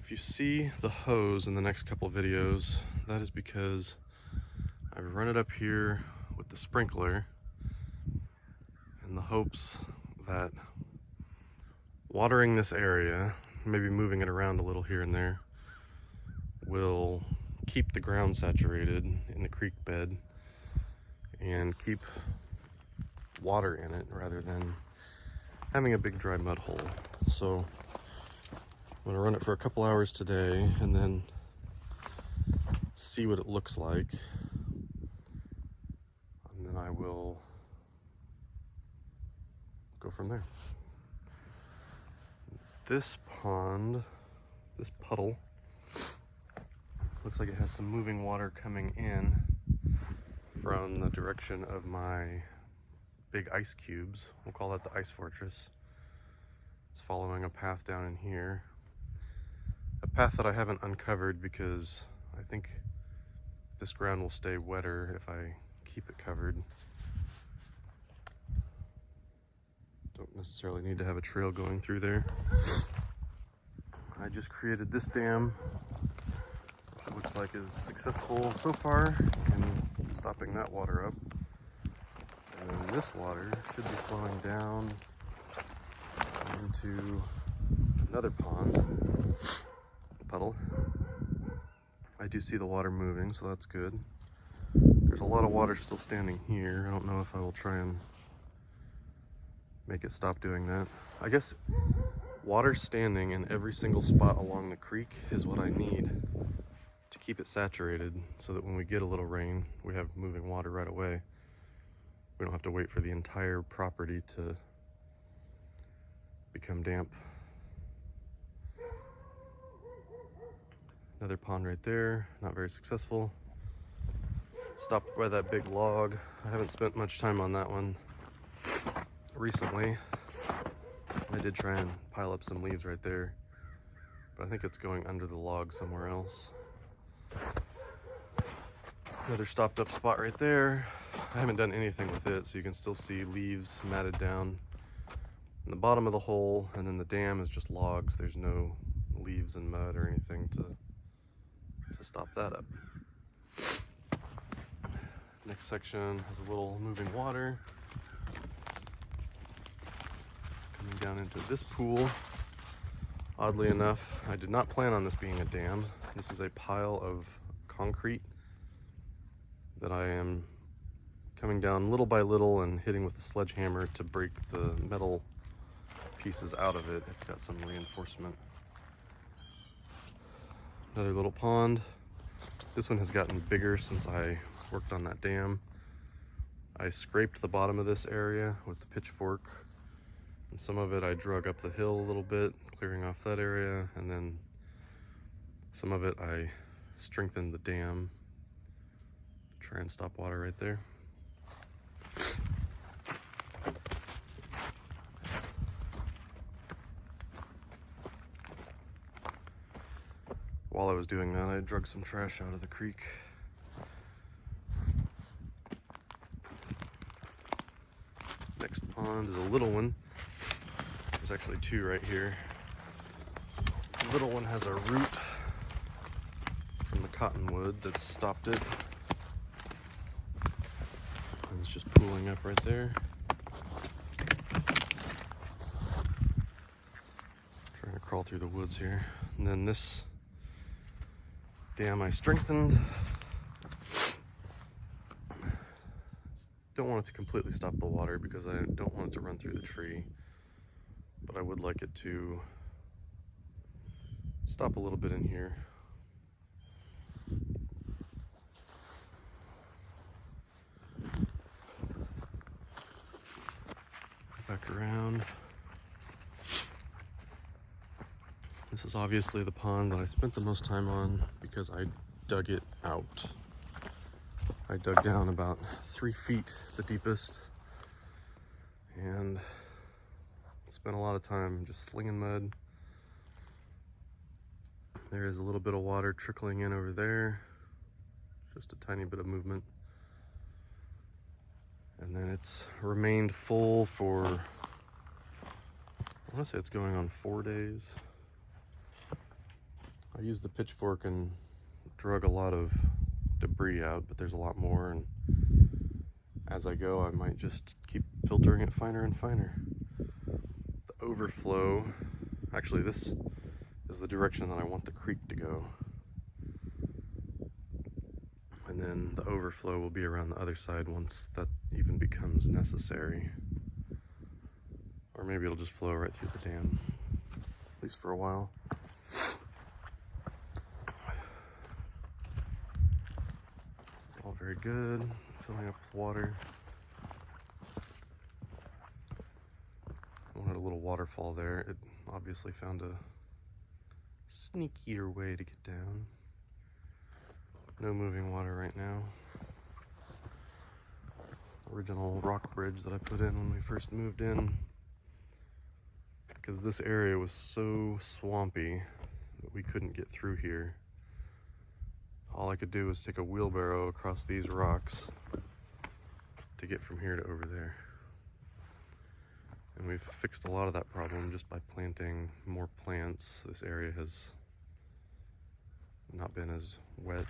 If you see the hose in the next couple videos, that is because I've run it up here with the sprinkler in the hopes that watering this area, maybe moving it around a little here and there, will keep the ground saturated in the creek bed and keep water in it rather than having a big dry mud hole. So I'm gonna run it for a couple hours today and then see what it looks like. And then I will go from there. This pond, this puddle, looks like it has some moving water coming in from the direction of my big ice cubes. We'll call that the ice fortress. It's following a path down in here. A path that I haven't uncovered because I think this ground will stay wetter if I keep it covered. Don't necessarily need to have a trail going through there. I just created this dam, which it looks like is successful so far in stopping that water up. And then this water should be flowing down into another pond, puddle. I do see the water moving, so that's good. There's a lot of water still standing here. I don't know if I will try and make it stop doing that. I guess water standing in every single spot along the creek is what I need to keep it saturated so that when we get a little rain, we have moving water right away. We don't have to wait for the entire property to become damp. Another pond right there, not very successful. Stopped by that big log. I haven't spent much time on that one recently. I did try and pile up some leaves right there, but I think it's going under the log somewhere else. Another stopped up spot right there. I haven't done anything with it, so you can still see leaves matted down in the bottom of the hole, and then the dam is just logs. There's no leaves and mud or anything to stop that up. Next section has a little moving water coming down into this pool. Oddly enough, I did not plan on this being a dam. This is a pile of concrete that I am coming down little by little and hitting with a sledgehammer to break the metal pieces out of it. It's got some reinforcement. Another little pond. This one has gotten bigger since I worked on that dam. I scraped the bottom of this area with the pitchfork, and some of it I drug up the hill a little bit, clearing off that area, and then some of it I strengthened the dam to try and stop water right there. While I was doing that, I drug some trash out of the creek. Next pond is a little one. There's actually two right here. The little one has a root from the cottonwood that stopped it. And it's just pooling up right there. Trying to crawl through the woods here. And then this dam I strengthened. Don't want it to completely stop the water because I don't want it to run through the tree, but I would like it to stop a little bit in here. Back around. This is obviously the pond that I spent the most time on because I dug it out. I dug down about 3 feet, the deepest, and spent a lot of time just slinging mud. There is a little bit of water trickling in over there, just a tiny bit of movement. And then it's remained full for, I want to say it's going on 4 days. I used the pitchfork and drug a lot of debris out, but there's a lot more, and as I go I might just keep filtering it finer and finer. The overflow, actually this is the direction that I want the creek to go. And then the overflow will be around the other side once that even becomes necessary. Or maybe it'll just flow right through the dam, at least for a while. It's all very good, filling up with water. I wanted a little waterfall there. It obviously found a sneakier way to get down. No moving water right now. Original rock bridge that I put in when we first moved in, because this area was so swampy that we couldn't get through here. All I could do was take a wheelbarrow across these rocks to get from here to over there. And we've fixed a lot of that problem just by planting more plants. This area has not been as wet.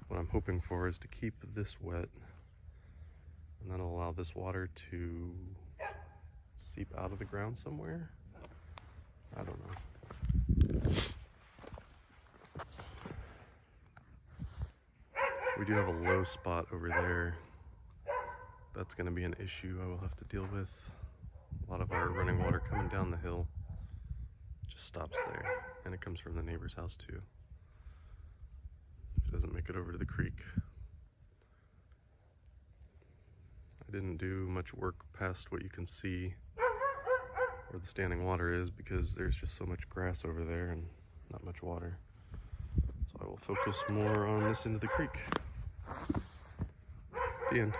What I'm hoping for is to keep this wet, and that'll allow this water to seep out of the ground somewhere. I don't know. We do have a low spot over there. That's going to be an issue I will have to deal with. A lot of our running water coming down the hill just stops there, and it comes from the neighbor's house too. If it doesn't make it over to the creek. I didn't do much work past what you can see where the standing water is, because there's just so much grass over there and not much water. So I will focus more on this end of the creek. The end.